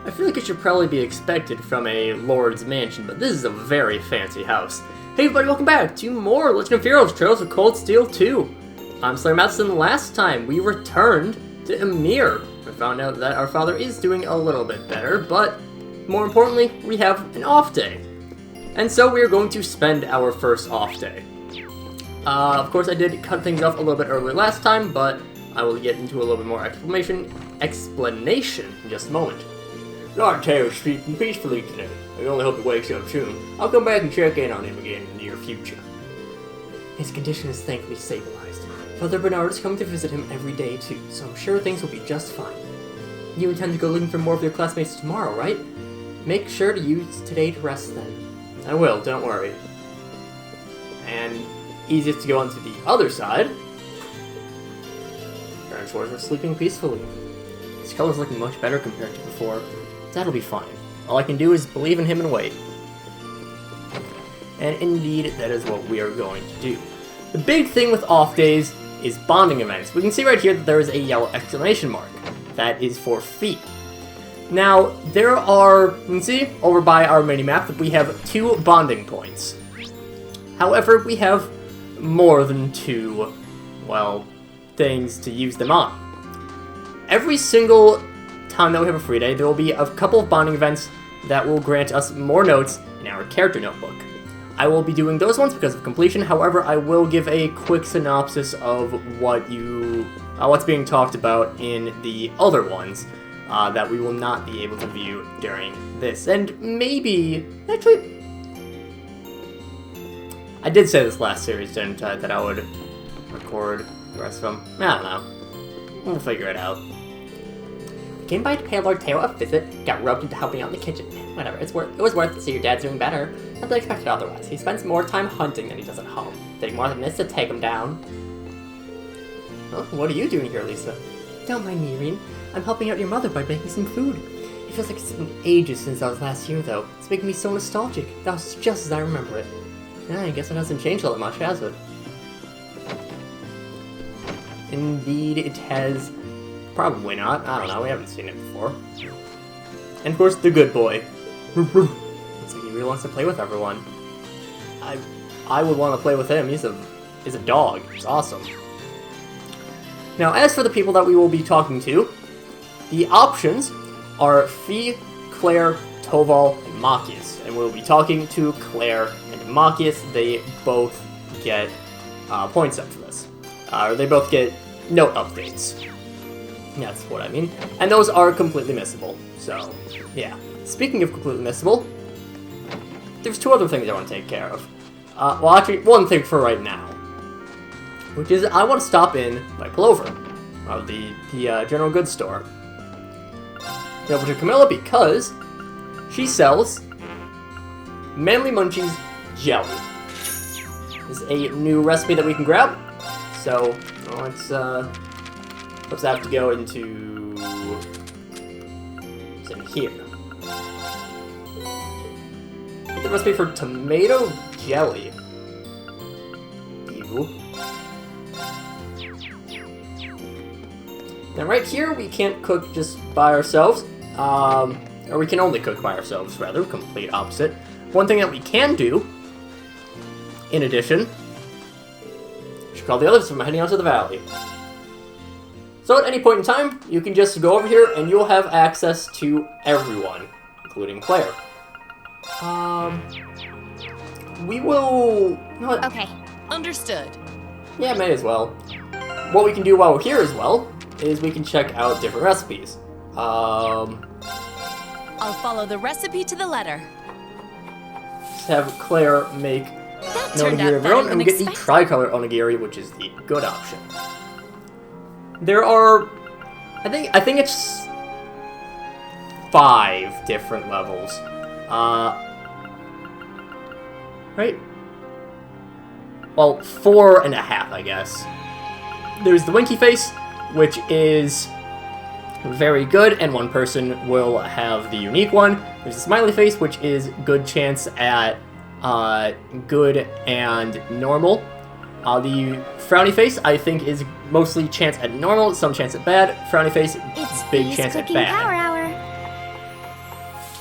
I feel like it should probably be expected from a lord's mansion, but this is a very fancy house. Hey everybody, welcome back to more Legend of Heroes Trails of Cold Steel 2. I'm SlayerMathis, and last time we returned to Emir. We found out that our father is doing a little bit better, but more importantly, we have an off day. And so we are going to spend our first off day. Of course, I did cut things off a little bit earlier last time, but I will get into a little bit more explanation in just a moment. Lord Tao's sleeping peacefully today. I only hope he wakes up soon. I'll come back and check in on him again in the near future. His condition is thankfully stabilized. Father Bernard is coming to visit him every day too, so I'm sure things will be just fine. You intend to go looking for more of your classmates tomorrow, right? Make sure to use today to rest then. I will, don't worry. And easiest to go onto the other side. Parents were sleeping peacefully. His color's looking much better compared to before. That'll be fine. All I can do is believe in him and wait. And indeed, that is what we are going to do. The big thing with off days is bonding events. We can see right here that there is a yellow exclamation mark. That is for feet. Now, there are, you can see over by our mini-map that we have 2 bonding points. However, we have more than 2, well, things to use them on. Every single time that we have a free day, there will be a couple of bonding events that will grant us more notes in our character notebook. I will be doing those ones because of completion. However, I will give a quick synopsis of what's being talked about in the other ones that we will not be able to view during this. And maybe, actually, I did say this last series, didn't I, that I would record the rest of them. I don't know. We'll figure it out. Came by to pay Lord Teo a visit, got roped into helping out in the kitchen. Whatever, it was worth it to see your dad's doing better. Not that I expected otherwise. He spends more time hunting than he does at home. Take more than this to take him down. Well, what are you doing here, Lisa? Don't mind me, Irene. I'm helping out your mother by making some food. It feels like it's been ages since I was last here, though. It's making me so nostalgic. That was just as I remember it. I guess it hasn't changed all that much, has it? Indeed, it has. Probably not. I don't know. We haven't seen it before. And of course, the good boy. Looks like he really wants to play with everyone. I would want to play with him. He's a dog. It's awesome. Now, as for the people that we will be talking to, the options are Fee, Claire, Toval, and Machias. And we'll be talking to Claire and Machias. They both get points up for this. They both get note updates. That's what I mean. And those are completely missable. So, yeah. Speaking of completely missable, there's 2 other things I want to take care of. Well, actually, one thing for right now. Which is, I want to stop in by Pullover. The general goods store. Go over to Camilla because she sells Manly Munchies Jelly. This is a new recipe that we can grab. So, let's have to go into... What's in here? Get the recipe for tomato jelly. Ew. Now right here, we can't cook just by ourselves. Or we can only cook by ourselves, rather. Complete opposite. One thing that we can do, in addition, should call the others from heading out to the valley. So at any point in time, you can just go over here and you'll have access to everyone, including Claire. We will... You know what? Okay, understood. Yeah, may as well. What we can do while we're here as well is we can check out different recipes. I'll follow the recipe to the letter. Just have Claire make That an turned onigiri out of her own, better and than we get the expected. tricolor onigiri, which is the good option. There are, I think it's 5 different levels. Right? Well, 4.5, I guess. There's the Winky Face, which is very good, and one person will have the unique one. There's the Smiley Face, which is good chance at good and normal. The Frowny Face, I think, is mostly chance at normal, some chance at bad. Frowny Face, It's big Fee's chance at cooking bad. power hour.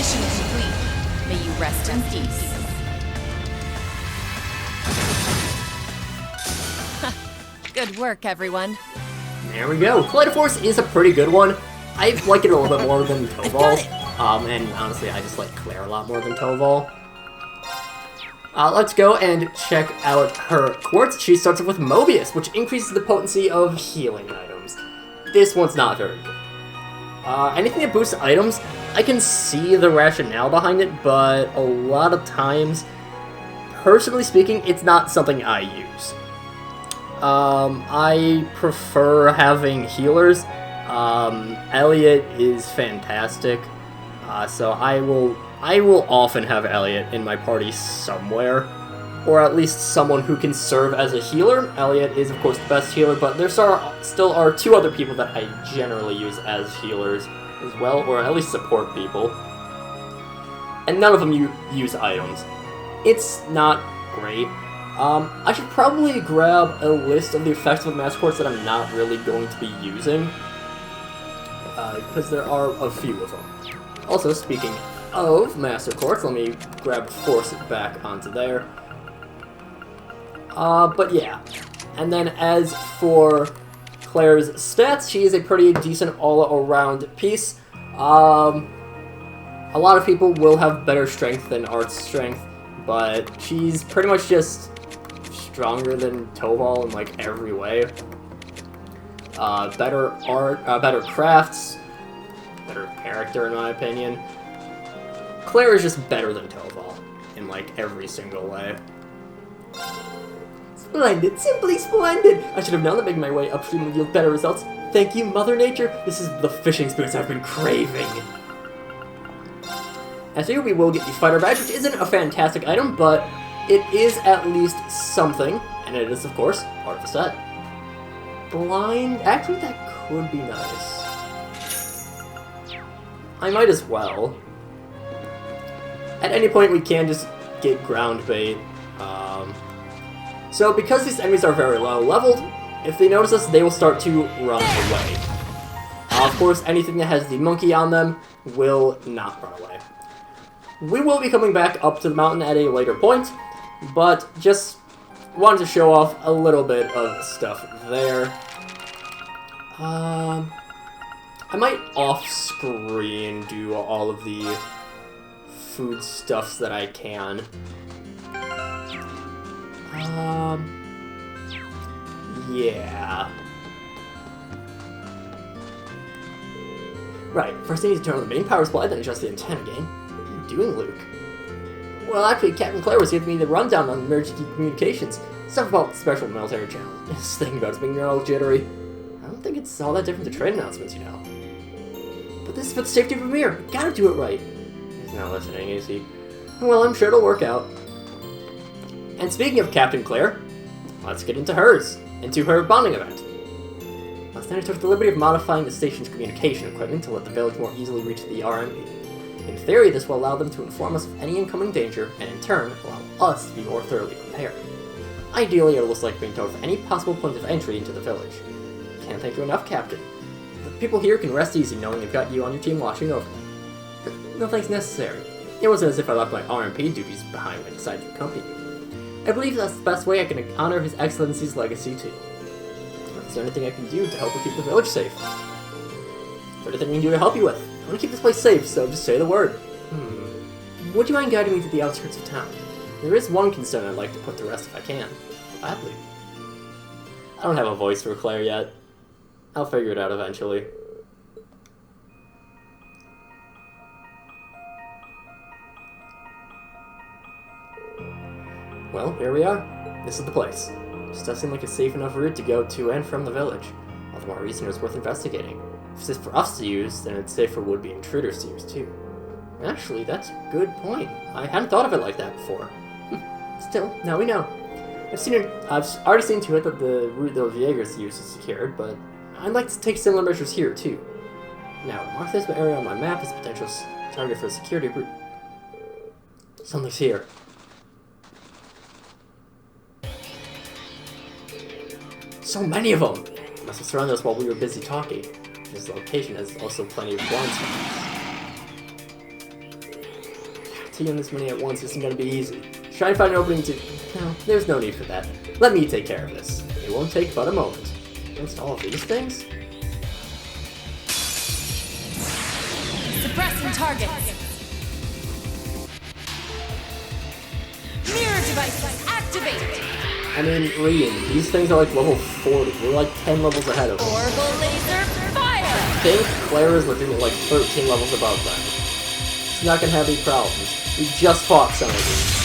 Mission complete. May you rest in peace. Good work, everyone. There we go. Collider Force is a pretty good one. I like it a little bit more than Toval. And honestly, I just like Claire a lot more than Toval. Let's go and check out her quartz. She starts off with Mobius, which increases the potency of healing items. This one's not very good. Anything that boosts items, I can see the rationale behind it, but a lot of times, personally speaking, it's not something I use. I prefer having healers. Elliot is fantastic, so I will often have Elliot in my party somewhere, or at least someone who can serve as a healer. Elliot is, of course, the best healer, but there still are two other people that I generally use as healers as well, or at least support people. And none of them use items. It's not great. I should probably grab a list of the effects of Master Quartz that I'm not really going to be using, because there are a few of them. Also, speaking of Master Quartz, let me force it back onto there. But yeah. And then as for Claire's stats, she is a pretty decent all-around piece. A lot of people will have better strength than Art's strength, but she's pretty much just stronger than Toval in like every way. Better art, better crafts, better character in my opinion. Claire is just better than Toval in like every single way. Splendid, simply splendid! I should have known that making my way upstream would yield better results. Thank you, Mother Nature. This is the fishing experience I've been craving. As here, we will get the fighter badge, which isn't a fantastic item, but it is at least something, and it is, of course, part of the set. Blind? Actually, that could be nice. I might as well. At any point, we can just get ground bait. So, because these enemies are very low leveled, if they notice us, they will start to run away. Of course, anything that has the monkey on them will not run away. We will be coming back up to the mountain at a later point, but just wanted to show off a little bit of stuff there. I might off-screen do all of the foodstuffs that I can. Yeah. Right, first I need to turn on the main power supply, then adjust the antenna gain. What are you doing, Luke? Well, actually, Captain Claire was giving me the rundown on emergency communications. Stuff about the special military channel. This thing about it being all jittery. I don't think it's all that different to trade announcements, you know. But this is for the safety of Amir. Gotta do it right. He's not listening, is he? Well, I'm sure it'll work out. And speaking of Captain Claire, let's get into her bonding event. Last night I took the liberty of modifying the station's communication equipment to let the village more easily reach the RMP. In theory, this will allow them to inform us of any incoming danger, and in turn, allow us to be more thoroughly prepared. Ideally, it looks like being told of any possible point of entry into the village. Can't thank you enough, Captain. The people here can rest easy knowing they've got you on your team watching over them. But no thanks necessary. It wasn't as if I left my RMP duties behind when I decided to accompany you. I believe that's the best way I can honor His Excellency's legacy, too. Is there anything I can do to help you keep the village safe? Is there anything we can do to help you with? I want to keep this place safe, so just say the word. Would you mind guiding me to the outskirts of town? There is one concern I'd like to put to rest if I can. Gladly. I don't have a voice for Claire yet. I'll figure it out eventually. Well, here we are. This is the place. This does seem like a safe enough route to go to and from the village. All the more reason it's worth investigating. If it's for us to use, then it's safe for would-be intruders to use too. Actually, that's a good point. I hadn't thought of it like that before. Still, now we know. I've already seen to it that the route the Jaegers use is secured, but I'd like to take similar measures here too. Now, mark this area on my map as a potential target for a security group. Something's here. So many of them! Must have surrounded us while we were busy talking. This location has also plenty of blind spots. in this many at once isn't gonna be easy. Try to find an opening to... No, there's no need for that. Let me take care of this. It won't take but a moment. Against all of these things? Suppressing targets. Mirror devices activate. I mean, Rian, these things are like level 40. We're like 10 levels ahead of them. Orbital laser fire. I think Claire is looking at like 13 levels above them. She's not gonna have any problems. We just fought some of these.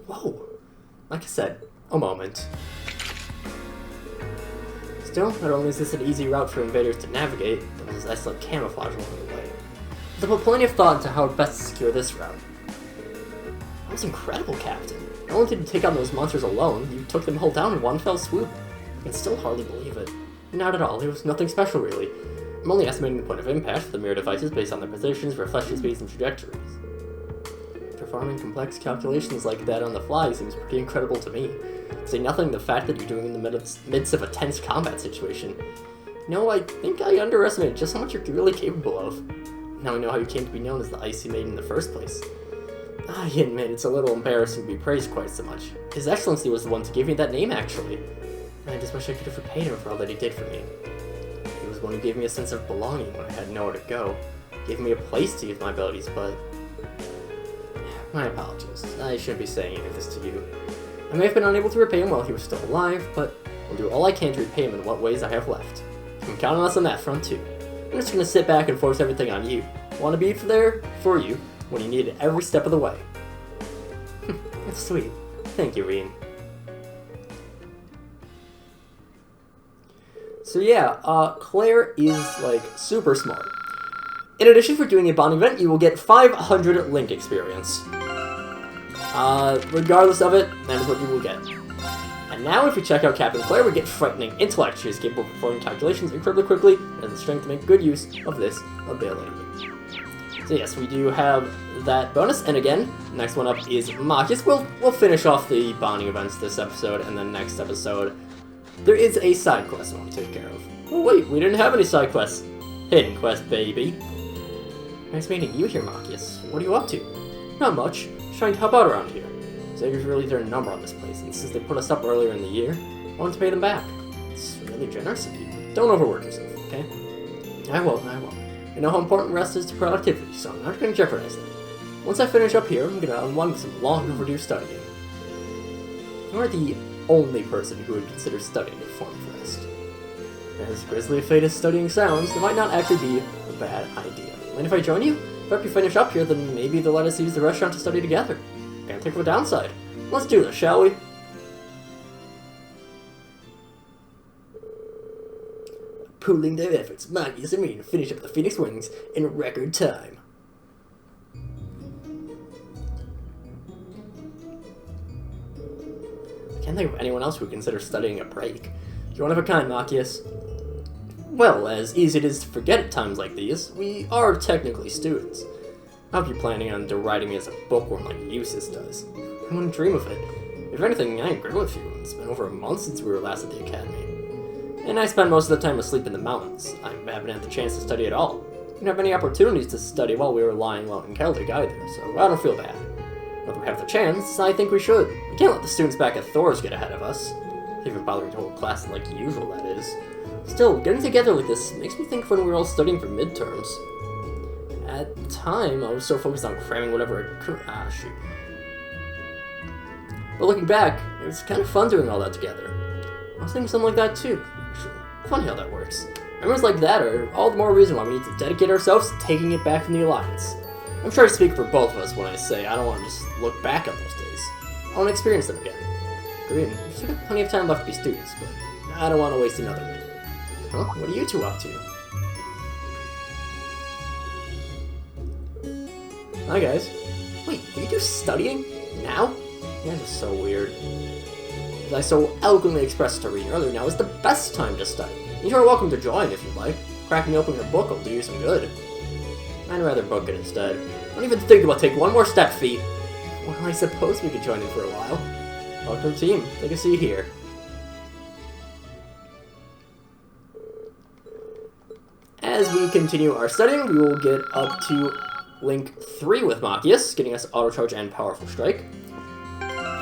Whoa. Like I said, a moment. Still, not only is this an easy route for invaders to navigate, but there's excellent camouflage along the way. I put plenty of thought into how best to secure this route. That was incredible, Captain. Not only did you take on those monsters alone, you took them all down in one fell swoop. I can still hardly believe it. Not at all, it was nothing special really. I'm only estimating the point of impact for the mirror devices based on their positions, reflection speeds, and trajectories. Performing complex calculations like that on the fly seems pretty incredible to me. To say nothing of the fact that you're doing it in the midst of a tense combat situation. No, I think I underestimated just how much you're really capable of. Now I know how you came to be known as the Icy Maiden in the first place. I admit it's a little embarrassing to be praised quite so much. His Excellency was the one to give me that name, actually. And I just wish I could have repaid him for all that he did for me. He was the one who gave me a sense of belonging when I had nowhere to go. Gave me a place to use my abilities, but... My apologies. I shouldn't be saying any of this to you. I may have been unable to repay him while he was still alive, but I'll do all I can to repay him in what ways I have left. You can count on us on that front, too. I'm just gonna sit back and force everything on you. Want to be there for you when you need it every step of the way. That's sweet. Thank you, Rian. So yeah, Claire is, like, super smart. In addition, for doing a bonding event, you will get 500 Link experience. Regardless of it, that is what you will get. And now, if we check out Captain Claire, we get frightening intellect. She is capable of performing calculations incredibly quickly, and has the strength to make good use of this ability. So yes, we do have that bonus, and again, next one up is Machias. We'll finish off the bonding events this episode, and then next episode, there is a side quest I want to take care of. Oh wait, we didn't have any side quests. Hidden quest, baby. Nice meeting you here, Machias. What are you up to? Not much. Just trying to help out around here. Xavier's really turned a number on this place, and since they put us up earlier in the year, I wanted to pay them back. It's really generous of you. Don't overwork yourself, okay? I won't. I know how important rest is to productivity, so I'm not going to jeopardize that. Once I finish up here, I'm going to unwind with some long overdue studying. You are the only person who would consider studying a form of rest. As grisly a fate as studying sounds, it might not actually be a bad idea. And if I join you, if you finish up here, then maybe they'll let us use the restaurant to study together. Can't think of a downside. Let's do this, shall we? Pooling their efforts, Machias and me to finish up the Phoenix Wings in record time. I can't think of anyone else who would consider studying a break. You're one of a kind, Machias. Well, as easy it is to forget at times like these, we are technically students. I hope you're planning on deriding me as a bookworm like Eustace does. I wouldn't dream of it. If anything, I agree with you. It's been over a month since we were last at the academy. And I spent most of the time asleep in the mountains. I haven't had the chance to study at all. Didn't have any opportunities to study while we were lying low in Celtic either, so I don't feel bad. Now that we have the chance, I think we should. We can't let the students back at Thor's get ahead of us. Even bothering to hold class like usual, that is. Still, getting together like this makes me think of when we were all studying for midterms. At the time, I was so focused on cramming whatever I could. Shoot. But looking back, it was kind of fun doing all that together. I was thinking something like that too, actually. Funny how that works. Memories like that are all the more reason why we need to dedicate ourselves to taking it back from the Alliance. I'm sure I speak for both of us when I say I don't want to just look back on those days. I want to experience them again. Green, we've still got plenty of time left to be students, but I don't want to waste another minute. Huh? What are you two up to? Hi guys. Wait, are you two studying? Now? Yeah, that's so weird. As I so eloquently expressed to Reed earlier, now is the best time to study. You are welcome to join if you'd like. Cracking open your book will do you some good. I'd rather book it instead. Don't even think about taking one more step, feet. Well, I suppose we could join in for a while. Welcome team, take a seat here. as we continue our studying, we will get up to Link 3 with Machias, getting us Auto Charge and Powerful Strike.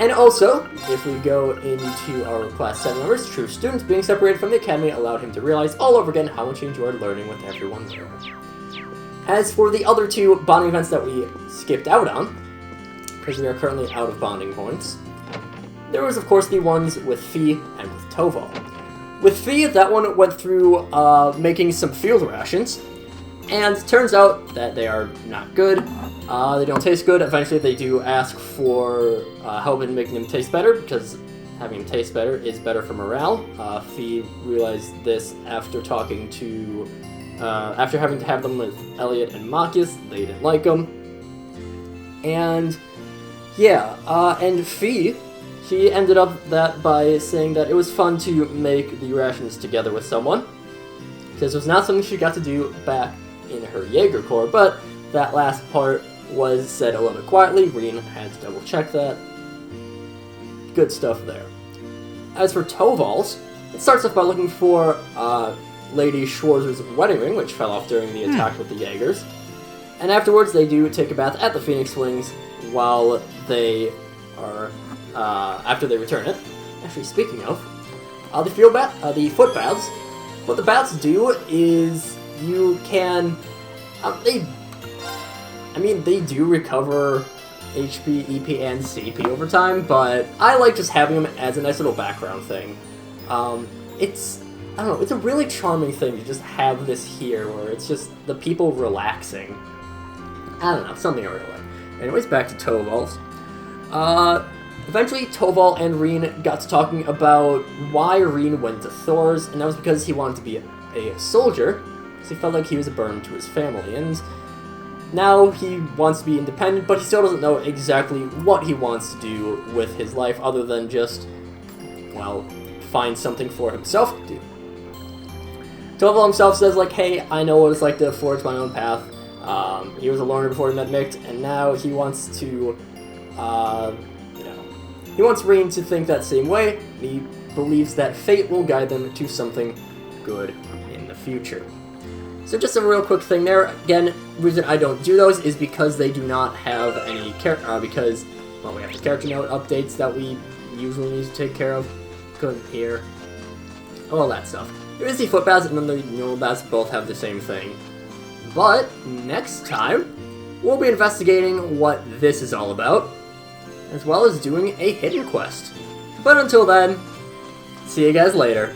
And also, if we go into our Class 7 members, True Student, being separated from the Academy allowed him to realize all over again how much he enjoyed learning with everyone there. As for the other two bonding events that we skipped out on, because we are currently out of bonding points, there was, of course, the ones with Fee and with Toval. With Fee, that one went through making some field rations, and it turns out that they are not good. They don't taste good. Eventually, they do ask for help in making them taste better, because having them taste better is better for morale. Fee realized this after talking to... after having to have them with Elliot and Machias. They didn't like them. And, yeah, and Fee... She ended up that by saying that it was fun to make the rations together with someone, because it was not something she got to do back in her Jaeger Corps, but that last part was said a little bit quietly. Reen had to double check that. Good stuff there. As for Toval's, it starts off by looking for Lady Schwarzer's wedding ring, which fell off during the attack with the Jaegers, and afterwards they do take a bath at the Phoenix Wings while they are... after they return it. Actually, speaking of, the foot baths, what the baths do is you can, they do recover HP, EP, and CP over time, but I like just having them as a nice little background thing. It's a really charming thing to just have this here, where it's just the people relaxing. I don't know, something I really like. Anyways, back to Toval's. Eventually, Toval and Reen got to talking about why Reen went to Thor's, and that was because he wanted to be a soldier, because he felt like he was a burden to his family, and now he wants to be independent, but he still doesn't know exactly what he wants to do with his life other than just, well, find something for himself to do. Toval himself says, like, hey, I know what it's like to forge my own path. He was a loner before he met Mick, and now he wants to, he wants Reen to think that same way, and he believes that fate will guide them to something good in the future. So just a real quick thing there. Again, the reason I don't do those is because they do not have any because, well, we have the character note updates that we usually need to take care of. Couldn't hear. All that stuff. There is the foot baths and then the normal baths both have the same thing. But next time, we'll be investigating what this is all about, as well as doing a hidden quest. But until then, see you guys later.